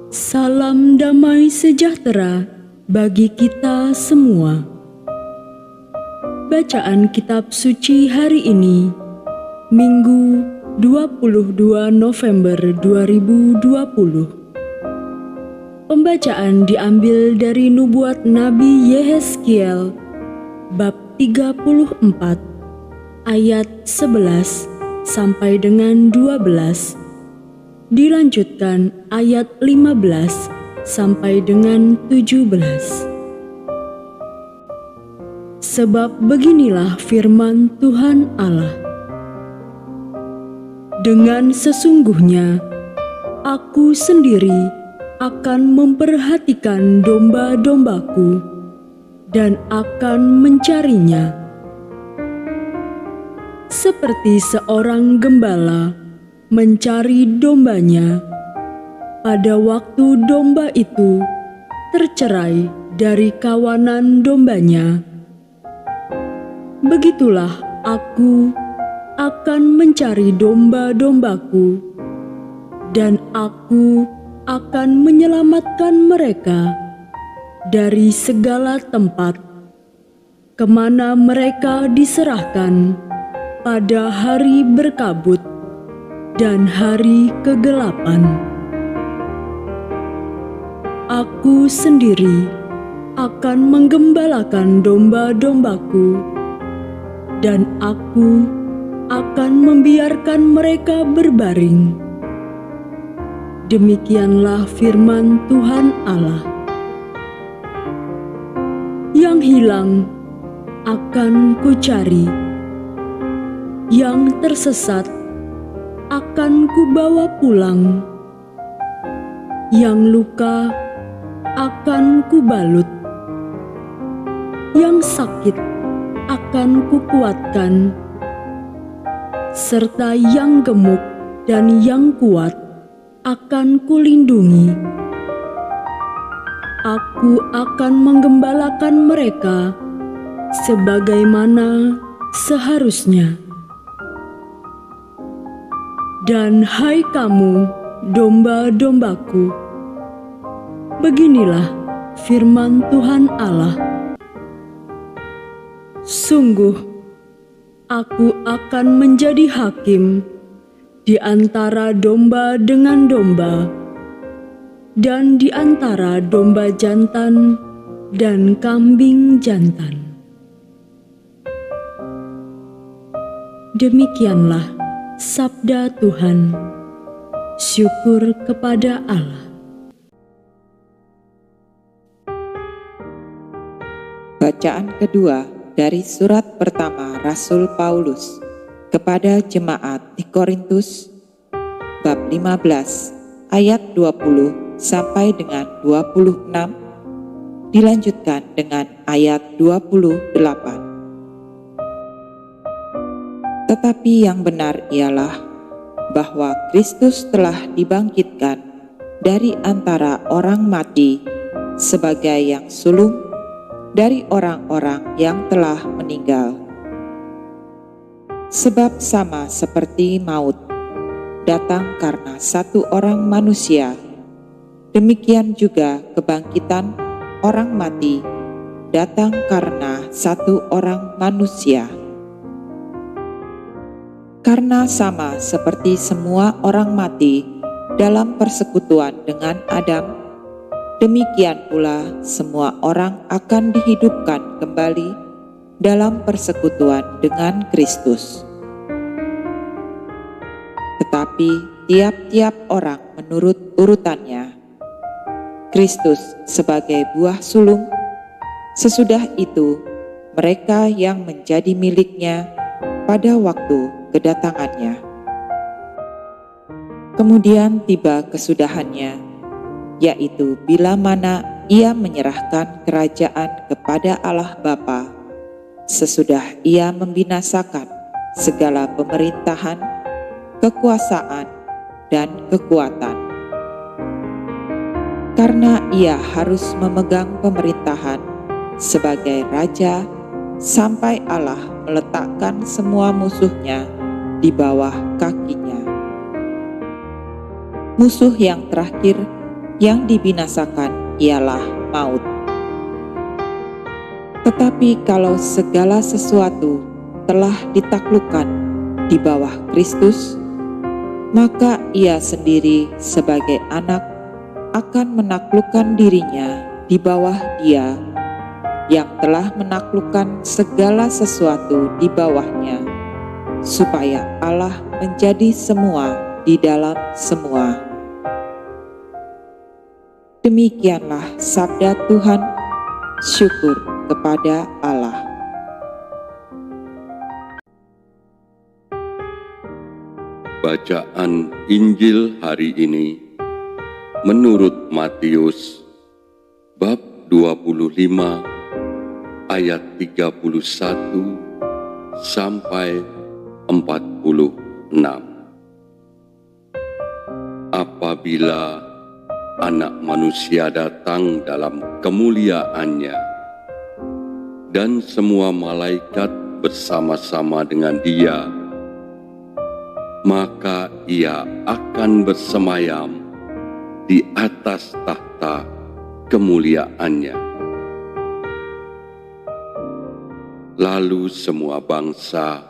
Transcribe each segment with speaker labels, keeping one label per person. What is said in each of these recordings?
Speaker 1: Salam damai sejahtera bagi kita semua. Bacaan kitab suci hari ini, Minggu 22 November 2020. Pembacaan diambil dari nubuat Nabi Yehezkiel bab 34 ayat 11 sampai dengan 12. Dilanjutkan ayat 15 sampai dengan 17. Sebab beginilah firman Tuhan Allah. Dengan sesungguhnya, aku sendiri akan memperhatikan domba-dombaku dan akan mencarinya. Seperti seorang gembala mencari dombanya pada waktu domba itu tercerai dari kawanan dombanya. Begitulah aku akan mencari domba-dombaku, dan aku akan menyelamatkan mereka dari segala tempat kemana mereka diserahkan pada hari berkabut dan hari kegelapan. Aku sendiri akan menggembalakan domba-dombaku, dan aku akan membiarkan mereka berbaring. Demikianlah firman Tuhan Allah. Yang hilang akan kucari, yang tersesat akan kubawa pulang, yang luka akan kubalut, yang sakit akan kukuatkan, serta yang gemuk dan yang kuat akan kulindungi. Aku akan menggembalakan mereka sebagaimana seharusnya. Dan hai kamu, domba-dombaku, beginilah firman Tuhan Allah. Sungguh, aku akan menjadi hakim di antara domba dengan domba, dan di antara domba jantan dan kambing jantan. Demikianlah sabda Tuhan. Syukur kepada Allah.
Speaker 2: Bacaan kedua dari surat pertama Rasul Paulus kepada jemaat di Korintus, bab 15 ayat 20 sampai dengan 26, dilanjutkan dengan ayat 28. Tetapi yang benar ialah bahwa Kristus telah dibangkitkan dari antara orang mati sebagai yang sulung dari orang-orang yang telah meninggal. Sebab sama seperti maut datang karena satu orang manusia, demikian juga kebangkitan orang mati datang karena satu orang manusia. Karena sama seperti semua orang mati dalam persekutuan dengan Adam, demikian pula semua orang akan dihidupkan kembali dalam persekutuan dengan Kristus. Tetapi tiap-tiap orang menurut urutannya. Kristus sebagai buah sulung, sesudah itu mereka yang menjadi miliknya pada waktu kedatangannya. Kemudian tiba kesudahannya, yaitu bila mana ia menyerahkan kerajaan kepada Allah Bapa, sesudah ia membinasakan segala pemerintahan, kekuasaan, dan kekuatan. Karena ia harus memegang pemerintahan sebagai raja sampai Allah meletakkan semua musuhnya di bawah kakinya. Musuh yang terakhir yang dibinasakan ialah maut. Tetapi kalau segala sesuatu telah ditaklukkan di bawah Kristus, maka ia sendiri sebagai anak akan menaklukkan dirinya di bawah Dia yang telah menaklukkan segala sesuatu di bawahnya, supaya Allah menjadi semua di dalam semua. Demikianlah sabda Tuhan. Syukur kepada Allah.
Speaker 3: Bacaan Injil hari ini menurut Matius bab 25 ayat 31 sampai 46. Apabila Anak Manusia datang dalam kemuliaannya dan semua malaikat bersama-sama dengan Dia, maka Ia akan bersemayam di atas tahta kemuliaannya. Lalu semua bangsa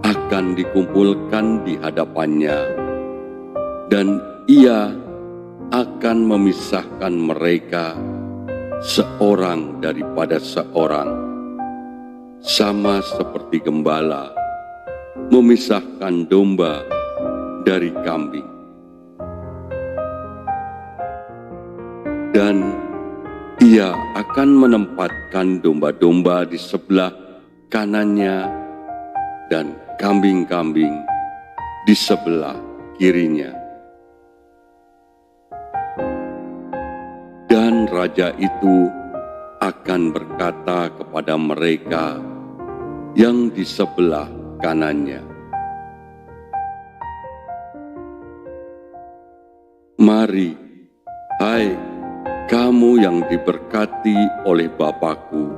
Speaker 3: akan dikumpulkan di hadapannya, dan Ia akan memisahkan mereka seorang daripada seorang, sama seperti gembala memisahkan domba dari kambing. Dan Ia akan menempatkan domba-domba di sebelah kanannya dan kambing-kambing di sebelah kirinya. Dan Raja itu akan berkata kepada mereka yang di sebelah kanannya, "Mari, hai kamu yang diberkati oleh Bapa-Ku,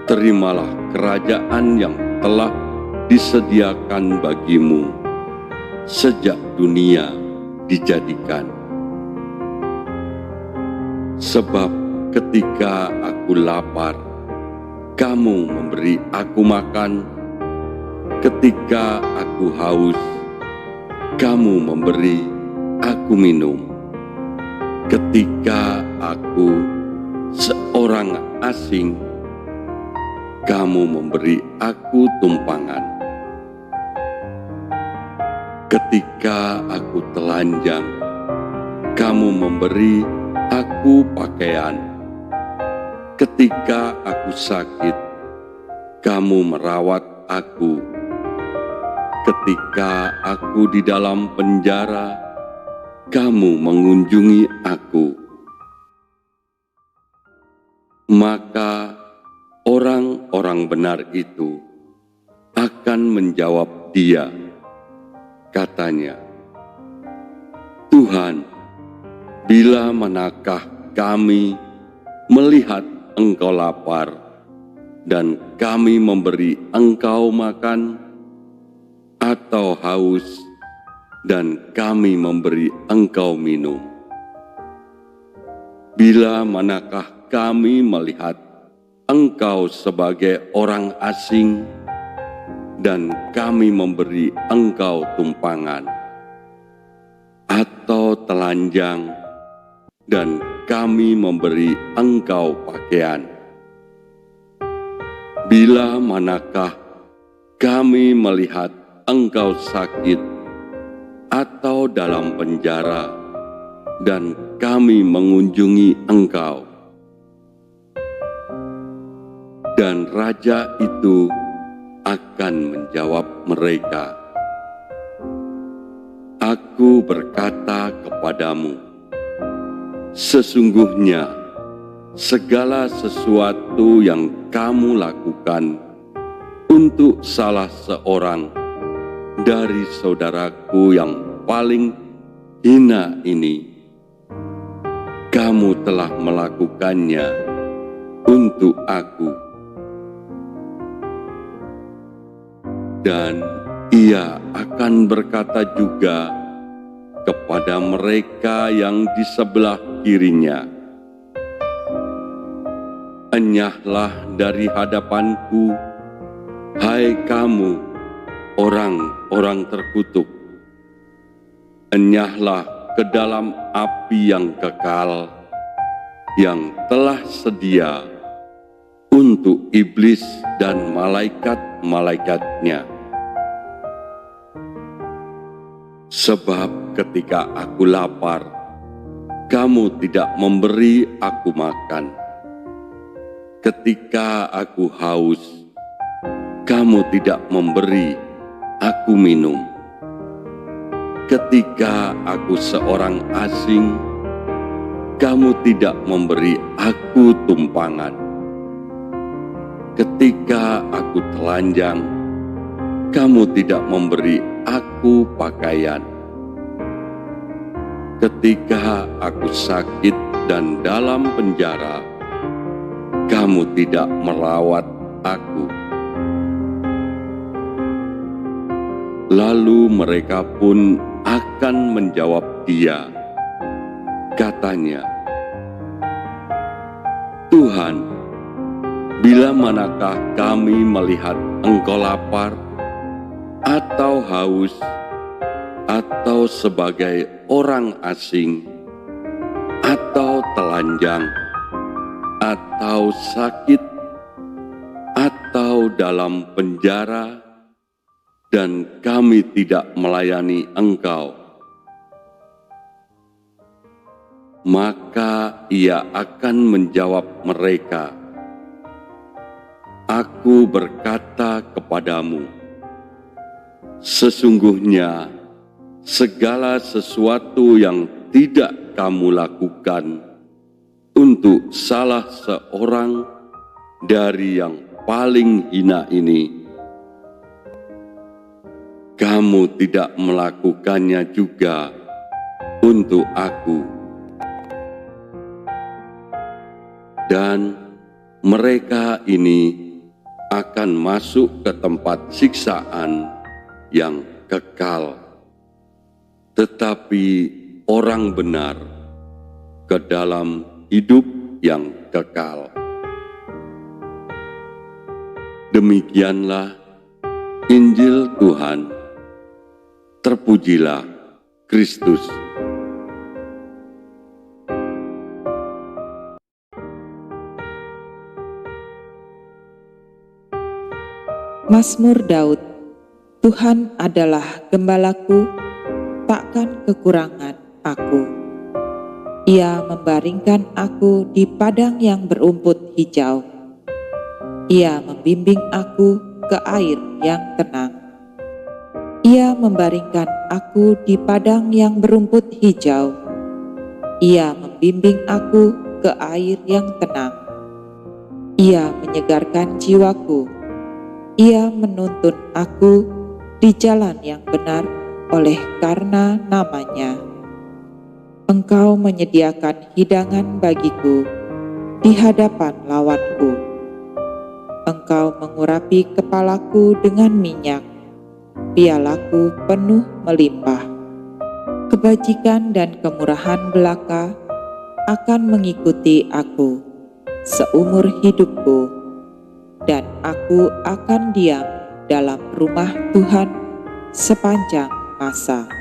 Speaker 3: terimalah kerajaan yang telah disediakan bagimu sejak dunia dijadikan. Sebab ketika aku lapar, kamu memberi aku makan. Ketika aku haus, kamu memberi aku minum. Ketika aku seorang asing, kamu memberi aku tumpangan. Ketika aku telanjang, kamu memberi aku pakaian. Ketika aku sakit, kamu merawat aku. Ketika aku di dalam penjara, kamu mengunjungi aku." Maka orang-orang benar itu akan menjawab Dia, katanya, "Tuhan, bila manakah kami melihat Engkau lapar dan kami memberi Engkau makan, atau haus dan kami memberi Engkau minum? Bila manakah kami melihat Engkau sebagai orang asing dan kami memberi Engkau tumpangan, atau telanjang dan kami memberi Engkau pakaian? Bila manakah kami melihat Engkau sakit atau dalam penjara dan kami mengunjungi Engkau?" Dan Raja itu akan menjawab mereka, "Aku berkata kepadamu, sesungguhnya segala sesuatu yang kamu lakukan untuk salah seorang dari saudaraku yang paling hina ini, kamu telah melakukannya untuk aku." Dan Ia akan berkata juga kepada mereka yang di sebelah kirinya, "Enyahlah dari hadapanku, hai kamu orang-orang terkutuk. Enyahlah ke dalam api yang kekal, yang telah sedia untuk iblis dan malaikat-malaikatnya. Sebab ketika aku lapar, kamu tidak memberi aku makan. Ketika aku haus, kamu tidak memberi aku minum. Ketika aku seorang asing, kamu tidak memberi aku tumpangan. Ketika aku telanjang, kamu tidak memberi aku pakaian. Ketika aku sakit dan dalam penjara, kamu tidak merawat aku." Lalu mereka pun akan menjawab dia, katanya, "Tuhan, bila manakah kami melihat Engkau lapar, atau haus, atau sebagai orang asing, atau telanjang, atau sakit, atau dalam penjara, dan kami tidak melayani Engkau?" Maka ia akan menjawab mereka, "Aku berkata kepadamu, sesungguhnya segala sesuatu yang tidak kamu lakukan untuk salah seorang dari yang paling hina ini, kamu tidak melakukannya juga untuk aku." Dan mereka ini akan masuk ke tempat siksaan yang kekal, tetapi orang benar ke dalam hidup yang kekal. Demikianlah Injil Tuhan. Terpujilah Kristus.
Speaker 2: Mazmur Daud. Tuhan adalah gembalaku, takkan kekurangan aku. Ia membaringkan aku di padang yang berumput hijau. Ia membimbing aku ke air yang tenang. Ia membaringkan aku di padang yang berumput hijau. Ia membimbing aku ke air yang tenang. Ia menyegarkan jiwaku. Ia menuntun aku di jalan yang benar oleh karena namanya. Engkau menyediakan hidangan bagiku di hadapan lawanku. Engkau mengurapi kepalaku dengan minyak, pialaku penuh melimpah. Kebajikan dan kemurahan belaka akan mengikuti aku seumur hidupku, dan aku akan diam dalam rumah Tuhan sepanjang masa.